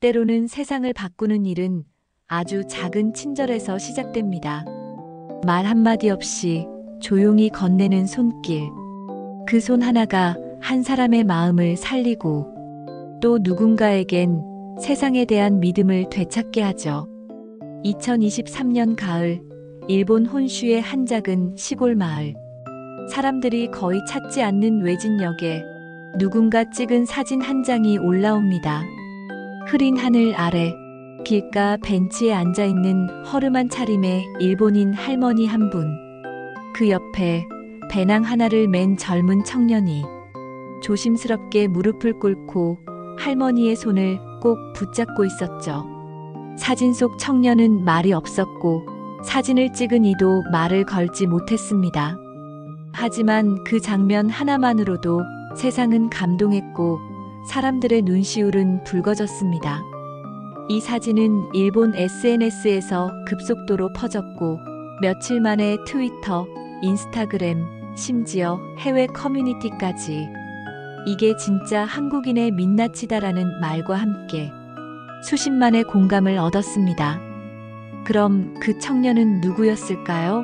때로는 세상을 바꾸는 일은 아주 작은 친절에서 시작됩니다. 말 한마디 없이 조용히 건네는 손길. 그 손 하나가 한 사람의 마음을 살리고 또 누군가에겐 세상에 대한 믿음을 되찾게 하죠. 2023년 가을, 일본 혼슈의 한 작은 시골 마을. 사람들이 거의 찾지 않는 외진역에 누군가 찍은 사진 한 장이 올라옵니다. 흐린 하늘 아래 길가 벤치에 앉아있는 허름한 차림의 일본인 할머니 한 분. 그 옆에 배낭 하나를 맨 젊은 청년이 조심스럽게 무릎을 꿇고 할머니의 손을 꼭 붙잡고 있었죠. 사진 속 청년은 말이 없었고 사진을 찍은 이도 말을 걸지 못했습니다. 하지만 그 장면 하나만으로도 세상은 감동했고 사람들의 눈시울은 붉어졌습니다. 이 사진은 일본 SNS에서 급속도로 퍼졌고 며칠 만에 트위터, 인스타그램, 심지어 해외 커뮤니티까지 이게 진짜 한국인의 민낯이다라는 말과 함께 수십만의 공감을 얻었습니다. 그럼 그 청년은 누구였을까요?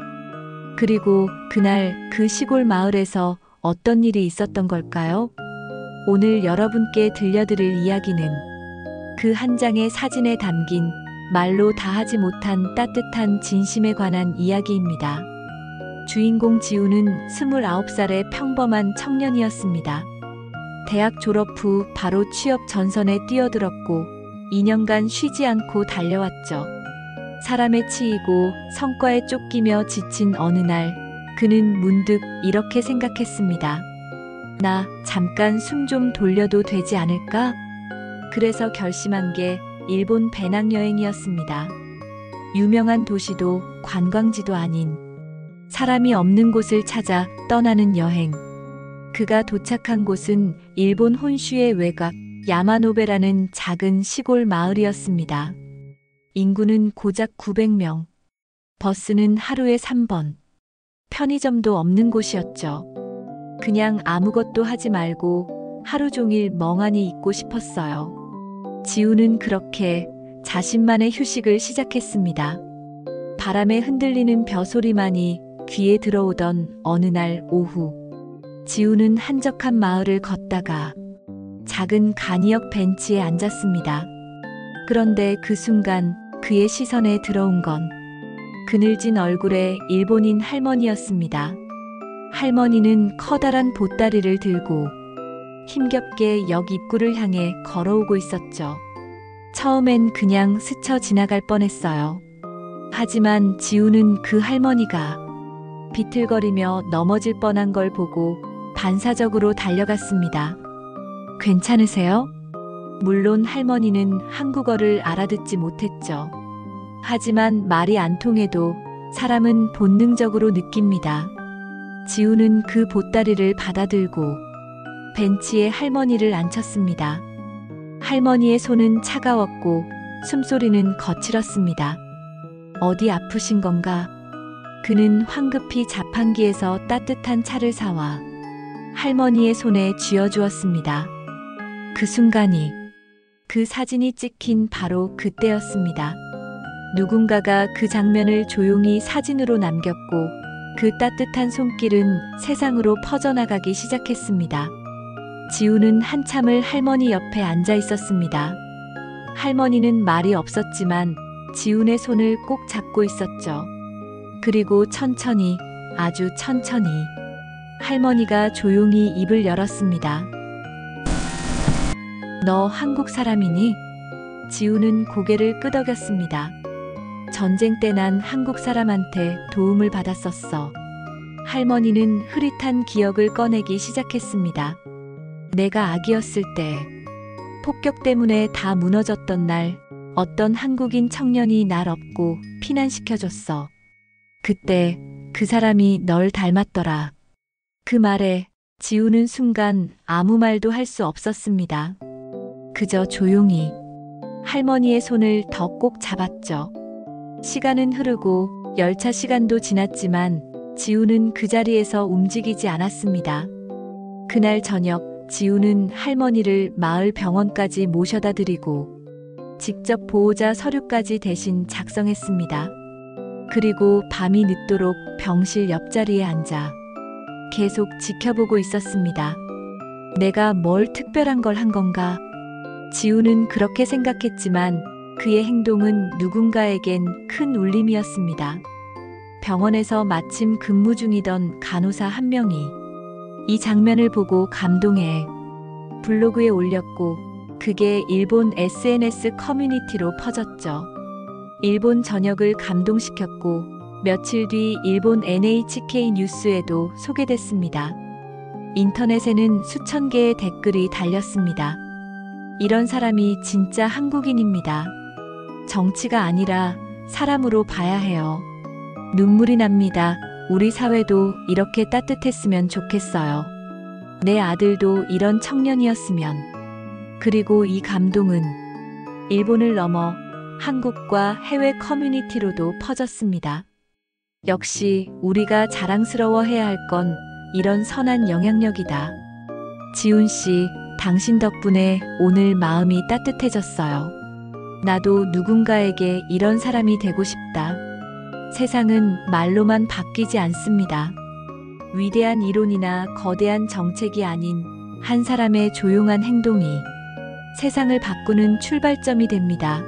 그리고 그날 그 시골 마을에서 어떤 일이 있었던 걸까요? 오늘 여러분께 들려드릴 이야기는 그 한 장의 사진에 담긴 말로 다하지 못한 따뜻한 진심에 관한 이야기입니다. 주인공 지우는 29살의 평범한 청년이었습니다. 대학 졸업 후 바로 취업 전선에 뛰어들었고 2년간 쉬지 않고 달려왔죠. 사람에 치이고 성과에 쫓기며 지친 어느 날 그는 문득 이렇게 생각했습니다. 나 잠깐 숨 좀 돌려도 되지 않을까? 그래서 결심한 게 일본 배낭여행이었습니다. 유명한 도시도 관광지도 아닌 사람이 없는 곳을 찾아 떠나는 여행. 그가 도착한 곳은 일본 혼슈의 외곽 야마노베라는 작은 시골 마을이었습니다. 인구는 고작 900명. 버스는 하루에 3번. 편의점도 없는 곳이었죠. 그냥 아무것도 하지 말고 하루 종일 멍하니 있고 싶었어요. 지우는 그렇게 자신만의 휴식을 시작했습니다. 바람에 흔들리는 벼소리만이 귀에 들어오던 어느 날 오후. 지우는 한적한 마을을 걷다가 작은 간이역 벤치에 앉았습니다. 그런데 그 순간 그의 시선에 들어온 건 그늘진 얼굴의 일본인 할머니였습니다. 할머니는 커다란 보따리를 들고 힘겹게 역 입구를 향해 걸어오고 있었죠. 처음엔 그냥 스쳐 지나갈 뻔했어요. 하지만 지우는 그 할머니가 비틀거리며 넘어질 뻔한 걸 보고 반사적으로 달려갔습니다. 괜찮으세요? 물론 할머니는 한국어를 알아듣지 못했죠. 하지만 말이 안 통해도 사람은 본능적으로 느낍니다. 지우는 그 보따리를 받아들고 벤치에 할머니를 앉혔습니다. 할머니의 손은 차가웠고 숨소리는 거칠었습니다. 어디 아프신 건가? 그는 황급히 자판기에서 따뜻한 차를 사와 할머니의 손에 쥐어주었습니다. 그 순간이 그 사진이 찍힌 바로 그때였습니다. 누군가가 그 장면을 조용히 사진으로 남겼고 그 따뜻한 손길은 세상으로 퍼져나가기 시작했습니다. 지우는 한참을 할머니 옆에 앉아 있었습니다. 할머니는 말이 없었지만 지훈의 손을 꼭 잡고 있었죠. 그리고 천천히, 아주 천천히 할머니가 조용히 입을 열었습니다. 너 한국 사람이니? 지우는 고개를 끄덕였습니다. 전쟁 때 난 한국 사람한테 도움을 받았었어. 할머니는 흐릿한 기억을 꺼내기 시작했습니다. 내가 아기였을 때 폭격 때문에 다 무너졌던 날 어떤 한국인 청년이 날 업고 피난시켜줬어. 그때 그 사람이 널 닮았더라. 그 말에 지우는 순간 아무 말도 할 수 없었습니다. 그저 조용히 할머니의 손을 더 꼭 잡았죠. 시간은 흐르고 열차 시간도 지났지만 지우는 그 자리에서 움직이지 않았습니다. 그날 저녁 지우는 할머니를 마을 병원까지 모셔다 드리고 직접 보호자 서류까지 대신 작성했습니다. 그리고 밤이 늦도록 병실 옆자리에 앉아 계속 지켜보고 있었습니다. 내가 뭘 특별한 걸 한 건가? 지우는 그렇게 생각했지만 그의 행동은 누군가에겐 큰 울림이었습니다. 병원에서 마침 근무 중이던 간호사 한 명이 이 장면을 보고 감동해 블로그에 올렸고 그게 일본 SNS 커뮤니티로 퍼졌죠. 일본 전역을 감동시켰고 며칠 뒤 일본 NHK 뉴스에도 소개됐습니다. 인터넷에는 수천 개의 댓글이 달렸습니다. 이런 사람이 진짜 한국인입니다. 정치가 아니라 사람으로 봐야 해요. 눈물이 납니다. 우리 사회도 이렇게 따뜻했으면 좋겠어요. 내 아들도 이런 청년이었으면. 그리고 이 감동은 일본을 넘어 한국과 해외 커뮤니티로도 퍼졌습니다. 역시 우리가 자랑스러워해야 할 건 이런 선한 영향력이다. 지훈 씨, 당신 덕분에 오늘 마음이 따뜻해졌어요. 나도 누군가에게 이런 사람이 되고 싶다. 세상은 말로만 바뀌지 않습니다. 위대한 이론이나 거대한 정책이 아닌 한 사람의 조용한 행동이 세상을 바꾸는 출발점이 됩니다.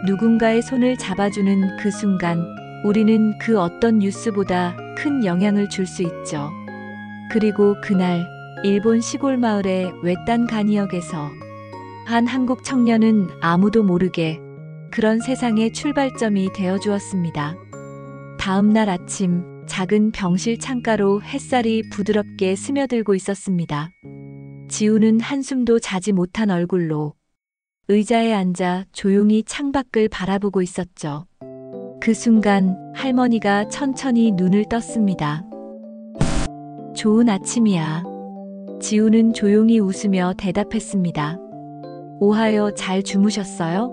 누군가의 손을 잡아주는 그 순간 우리는 그 어떤 뉴스보다 큰 영향을 줄 수 있죠. 그리고 그날 일본 시골 마을의 외딴 간이역에서 한 한국 청년은 아무도 모르게 그런 세상의 출발점이 되어 주었습니다. 다음 날 아침 작은 병실 창가로 햇살이 부드럽게 스며들고 있었습니다. 지우는 한숨도 자지 못한 얼굴로 의자에 앉아 조용히 창밖을 바라보고 있었죠. 그 순간 할머니가 천천히 눈을 떴습니다. 좋은 아침이야. 지우는 조용히 웃으며 대답했습니다. 오하요, 잘 주무셨어요?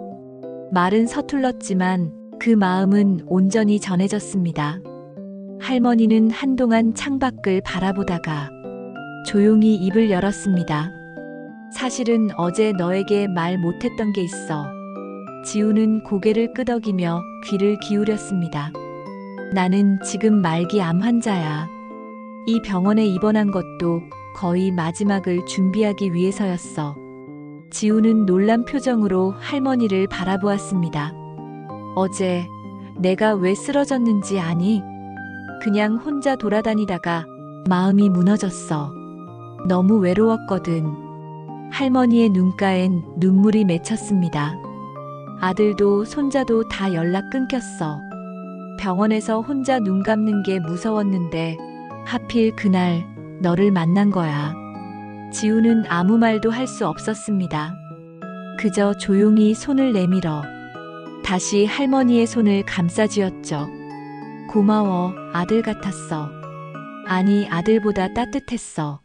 말은 서툴렀지만 그 마음은 온전히 전해졌습니다. 할머니는 한동안 창밖을 바라보다가 조용히 입을 열었습니다. 사실은 어제 너에게 말 못했던 게 있어. 지우는 고개를 끄덕이며 귀를 기울였습니다. 나는 지금 말기 암 환자야. 이 병원에 입원한 것도 거의 마지막을 준비하기 위해서였어. 지우는 놀란 표정으로 할머니를 바라보았습니다. 어제 내가 왜 쓰러졌는지 아니? 그냥 혼자 돌아다니다가 마음이 무너졌어. 너무 외로웠거든. 할머니의 눈가엔 눈물이 맺혔습니다. 아들도 손자도 다 연락 끊겼어. 병원에서 혼자 눈 감는 게 무서웠는데 하필 그날 너를 만난 거야. 지우는 아무 말도 할 수 없었습니다. 그저 조용히 손을 내밀어 다시 할머니의 손을 감싸쥐었죠. 고마워, 아들 같았어. 아니, 아들보다 따뜻했어.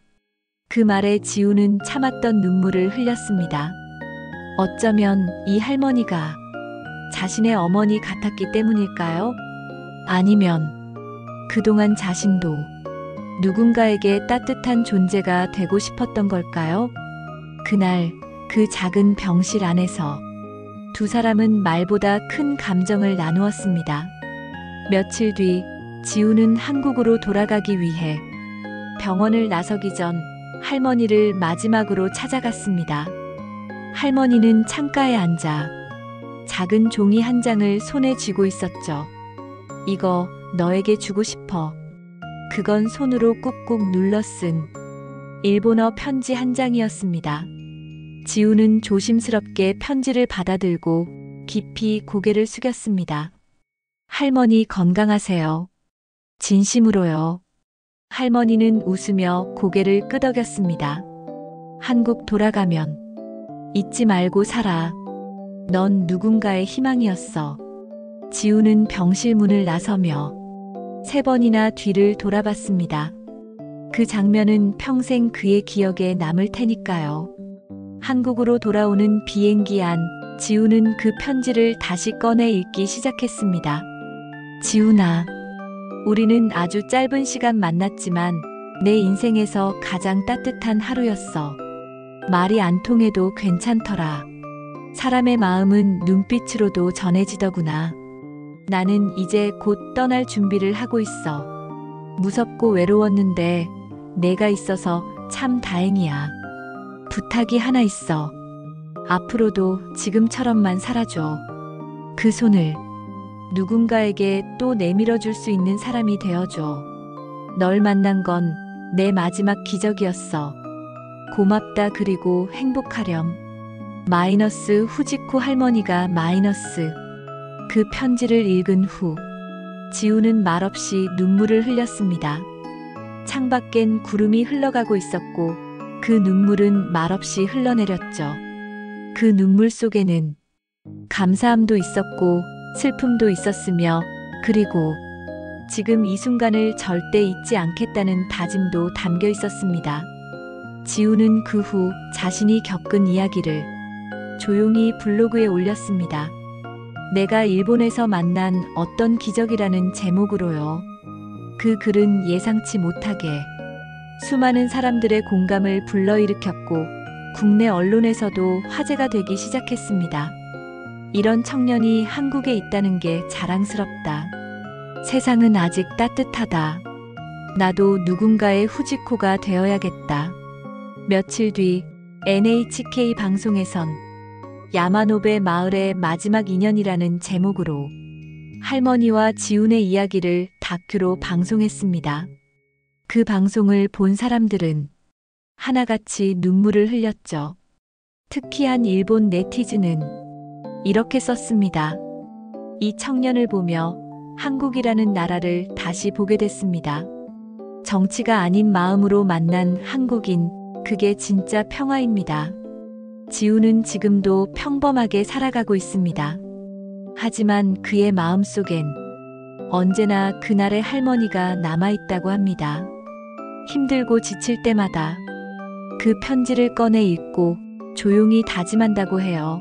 그 말에 지우는 참았던 눈물을 흘렸습니다. 어쩌면 이 할머니가 자신의 어머니 같았기 때문일까요? 아니면 그동안 자신도 누군가에게 따뜻한 존재가 되고 싶었던 걸까요? 그날 그 작은 병실 안에서 두 사람은 말보다 큰 감정을 나누었습니다. 며칠 뒤 지우는 한국으로 돌아가기 위해 병원을 나서기 전 할머니를 마지막으로 찾아갔습니다. 할머니는 창가에 앉아 작은 종이 한 장을 손에 쥐고 있었죠. 이거 너에게 주고 싶어. 그건 손으로 꾹꾹 눌러 쓴 일본어 편지 한 장이었습니다. 지우는 조심스럽게 편지를 받아들고 깊이 고개를 숙였습니다. 할머니 건강하세요. 진심으로요. 할머니는 웃으며 고개를 끄덕였습니다. 한국 돌아가면 잊지 말고 살아. 넌 누군가의 희망이었어. 지우는 병실 문을 나서며 3번이나 뒤를 돌아봤습니다. 그 장면은 평생 그의 기억에 남을 테니까요. 한국으로 돌아오는 비행기 안, 지우는 그 편지를 다시 꺼내 읽기 시작했습니다. 지훈아, 우리는 아주 짧은 시간 만났지만 내 인생에서 가장 따뜻한 하루였어. 말이 안 통해도 괜찮더라. 사람의 마음은 눈빛으로도 전해지더구나. 나는 이제 곧 떠날 준비를 하고 있어. 무섭고 외로웠는데 내가 있어서 참 다행이야. 부탁이 하나 있어. 앞으로도 지금처럼만 살아줘. 그 손을 누군가에게 또 내밀어 줄 수 있는 사람이 되어줘. 널 만난 건 내 마지막 기적이었어. 고맙다. 그리고 행복하렴. 마이너스 후지코 할머니가 마이너스. 그 편지를 읽은 후 지우는 말없이 눈물을 흘렸습니다. 창밖엔 구름이 흘러가고 있었고 그 눈물은 말없이 흘러내렸죠. 그 눈물 속에는 감사함도 있었고 슬픔도 있었으며 그리고 지금 이 순간을 절대 잊지 않겠다는 다짐도 담겨 있었습니다. 지우는 그 후 자신이 겪은 이야기를 조용히 블로그에 올렸습니다. 내가 일본에서 만난 어떤 기적이라는 제목으로요. 그 글은 예상치 못하게 수많은 사람들의 공감을 불러일으켰고 국내 언론에서도 화제가 되기 시작했습니다. 이런 청년이 한국에 있다는 게 자랑스럽다. 세상은 아직 따뜻하다. 나도 누군가의 후지코가 되어야겠다. 며칠 뒤 NHK 방송에선 야마노베 마을의 마지막 인연이라는 제목으로 할머니와 지훈의 이야기를 다큐로 방송했습니다. 그 방송을 본 사람들은 하나같이 눈물을 흘렸죠. 특히 한 일본 네티즌은 이렇게 썼습니다. 이 청년을 보며 한국이라는 나라를 다시 보게 됐습니다. 정치가 아닌 마음으로 만난 한국인, 그게 진짜 평화입니다. 지우는 지금도 평범하게 살아가고 있습니다. 하지만 그의 마음속엔 언제나 그날의 할머니가 남아있다고 합니다. 힘들고 지칠 때마다 그 편지를 꺼내 읽고 조용히 다짐한다고 해요.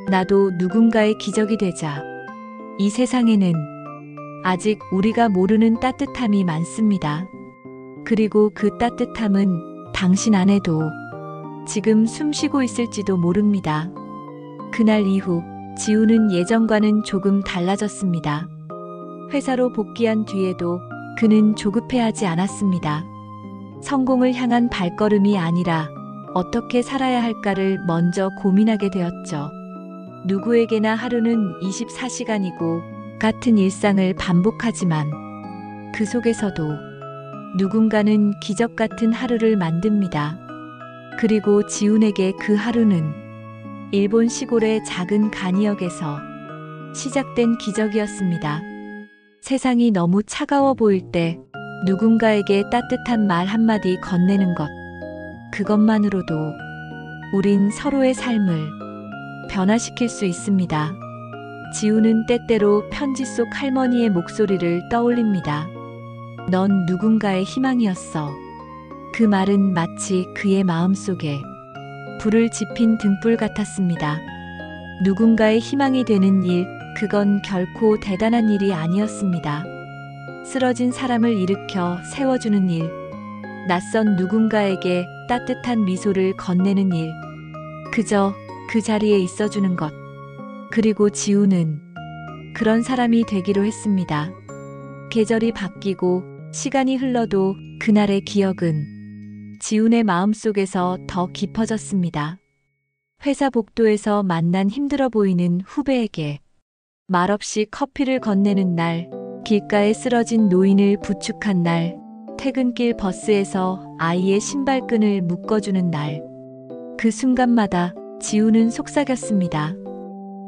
나도 누군가의 기적이 되자. 이 세상에는 아직 우리가 모르는 따뜻함이 많습니다. 그리고 그 따뜻함은 당신 안에도 지금 숨쉬고 있을지도 모릅니다. 그날 이후 지우는 예전과는 조금 달라졌습니다. 회사로 복귀한 뒤에도 그는 조급해하지 않았습니다. 성공을 향한 발걸음이 아니라 어떻게 살아야 할까를 먼저 고민하게 되었죠. 누구에게나 하루는 24시간이고 같은 일상을 반복하지만 그 속에서도 누군가는 기적 같은 하루를 만듭니다. 그리고 지훈에게 그 하루는 일본 시골의 작은 간이역에서 시작된 기적이었습니다. 세상이 너무 차가워 보일 때 누군가에게 따뜻한 말 한마디 건네는 것. 그것만으로도 우린 서로의 삶을 변화시킬 수 있습니다. 지우는 때때로 편지 속 할머니의 목소리를 떠올립니다. 넌 누군가의 희망이었어. 그 말은 마치 그의 마음속에 불을 지핀 등불 같았습니다. 누군가의 희망이 되는 일, 그건 결코 대단한 일이 아니었습니다. 쓰러진 사람을 일으켜 세워주는 일, 낯선 누군가에게 따뜻한 미소를 건네는 일, 그저 그 자리에 있어주는 것. 그리고 지우는 그런 사람이 되기로 했습니다. 계절이 바뀌고 시간이 흘러도 그날의 기억은 지훈의 마음속에서 더 깊어졌습니다. 회사 복도에서 만난 힘들어 보이는 후배에게 말없이 커피를 건네는 날, 길가에 쓰러진 노인을 부축한 날, 퇴근길 버스에서 아이의 신발끈을 묶어주는 날. 그 순간마다 지우는 속삭였습니다.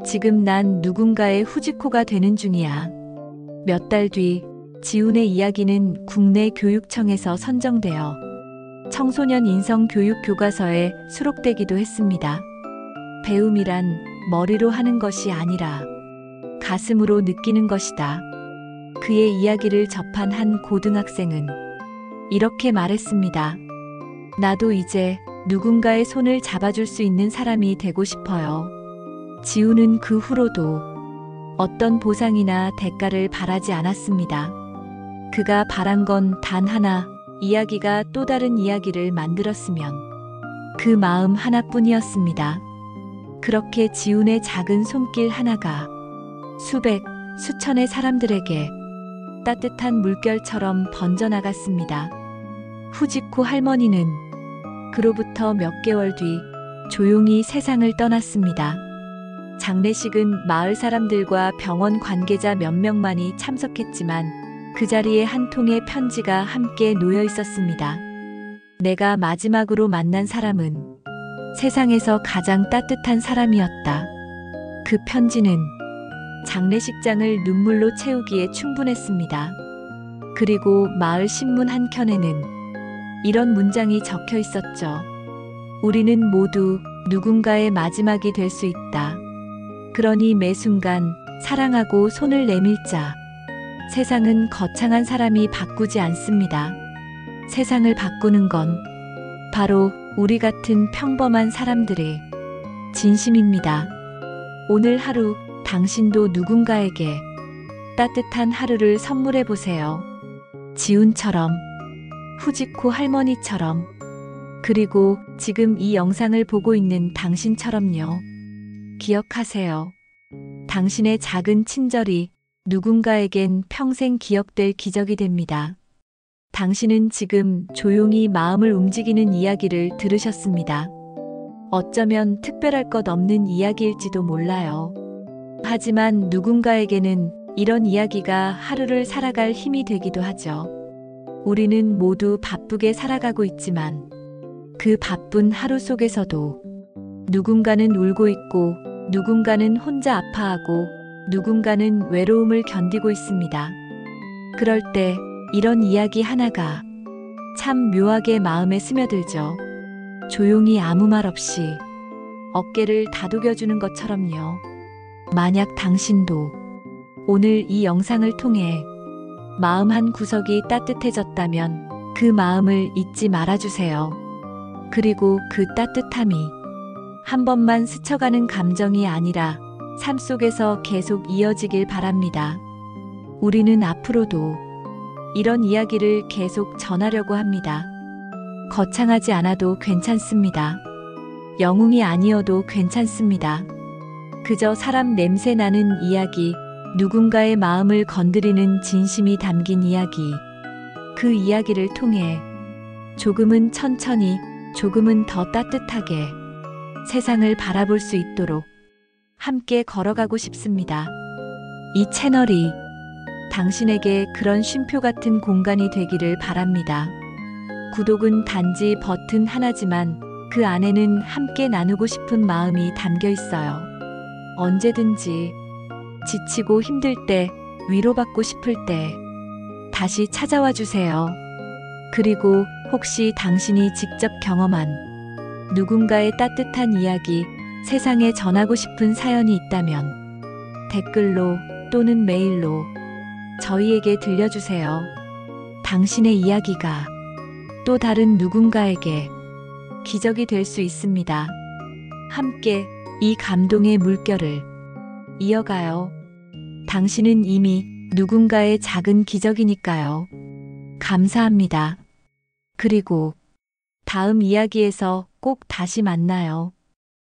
지금 난 누군가의 후지코가 되는 중이야. 몇 달 뒤 지훈의 이야기는 국내 교육청에서 선정되어 청소년 인성 교육 교과서에 수록되기도 했습니다. 배움이란 머리로 하는 것이 아니라 가슴으로 느끼는 것이다. 그의 이야기를 접한 한 고등학생은 이렇게 말했습니다. 나도 이제 누군가의 손을 잡아줄 수 있는 사람이 되고 싶어요. 지우는 그 후로도 어떤 보상이나 대가를 바라지 않았습니다. 그가 바란 건 단 하나, 이야기가 또 다른 이야기를 만들었으면 그 마음 하나뿐이었습니다. 그렇게 지훈의 작은 손길 하나가 수백, 수천의 사람들에게 따뜻한 물결처럼 번져나갔습니다. 후지코 할머니는 그로부터 몇 개월 뒤 조용히 세상을 떠났습니다. 장례식은 마을 사람들과 병원 관계자 몇 명만이 참석했지만 그 자리에 한 통의 편지가 함께 놓여 있었습니다. 내가 마지막으로 만난 사람은 세상에서 가장 따뜻한 사람이었다. 그 편지는 장례식장을 눈물로 채우기에 충분했습니다. 그리고 마을 신문 한 켠에는 이런 문장이 적혀 있었죠. 우리는 모두 누군가의 마지막이 될 수 있다. 그러니 매 순간 사랑하고 손을 내밀자. 세상은 거창한 사람이 바꾸지 않습니다. 세상을 바꾸는 건 바로 우리 같은 평범한 사람들의 진심입니다. 오늘 하루 당신도 누군가에게 따뜻한 하루를 선물해 보세요. 지훈처럼, 후지코 할머니처럼, 그리고 지금 이 영상을 보고 있는 당신처럼요. 기억하세요. 당신의 작은 친절이 누군가에겐 평생 기억될 기적이 됩니다. 당신은 지금 조용히 마음을 움직이는 이야기를 들으셨습니다. 어쩌면 특별할 것 없는 이야기일지도 몰라요. 하지만 누군가에게는 이런 이야기가 하루를 살아갈 힘이 되기도 하죠. 우리는 모두 바쁘게 살아가고 있지만 그 바쁜 하루 속에서도 누군가는 울고 있고 누군가는 혼자 아파하고 누군가는 외로움을 견디고 있습니다. 그럴 때 이런 이야기 하나가 참 묘하게 마음에 스며들죠. 조용히 아무 말 없이 어깨를 다독여주는 것처럼요. 만약 당신도 오늘 이 영상을 통해 마음 한 구석이 따뜻해졌다면 그 마음을 잊지 말아주세요. 그리고 그 따뜻함이 한 번만 스쳐가는 감정이 아니라 삶 속에서 계속 이어지길 바랍니다. 우리는 앞으로도 이런 이야기를 계속 전하려고 합니다. 거창하지 않아도 괜찮습니다. 영웅이 아니어도 괜찮습니다. 그저 사람 냄새 나는 이야기, 누군가의 마음을 건드리는 진심이 담긴 이야기. 그 이야기를 통해 조금은 천천히, 조금은 더 따뜻하게 세상을 바라볼 수 있도록 함께 걸어가고 싶습니다. 이 채널이 당신에게 그런 쉼표 같은 공간이 되기를 바랍니다. 구독은 단지 버튼 하나지만 그 안에는 함께 나누고 싶은 마음이 담겨 있어요. 언제든지 지치고 힘들 때, 위로받고 싶을 때 다시 찾아와 주세요. 그리고 혹시 당신이 직접 경험한 누군가의 따뜻한 이야기, 세상에 전하고 싶은 사연이 있다면 댓글로 또는 메일로 저희에게 들려주세요. 당신의 이야기가 또 다른 누군가에게 기적이 될 수 있습니다. 함께 이 감동의 물결을 이어가요. 당신은 이미 누군가의 작은 기적이니까요. 감사합니다. 그리고 다음 이야기에서 꼭 다시 만나요.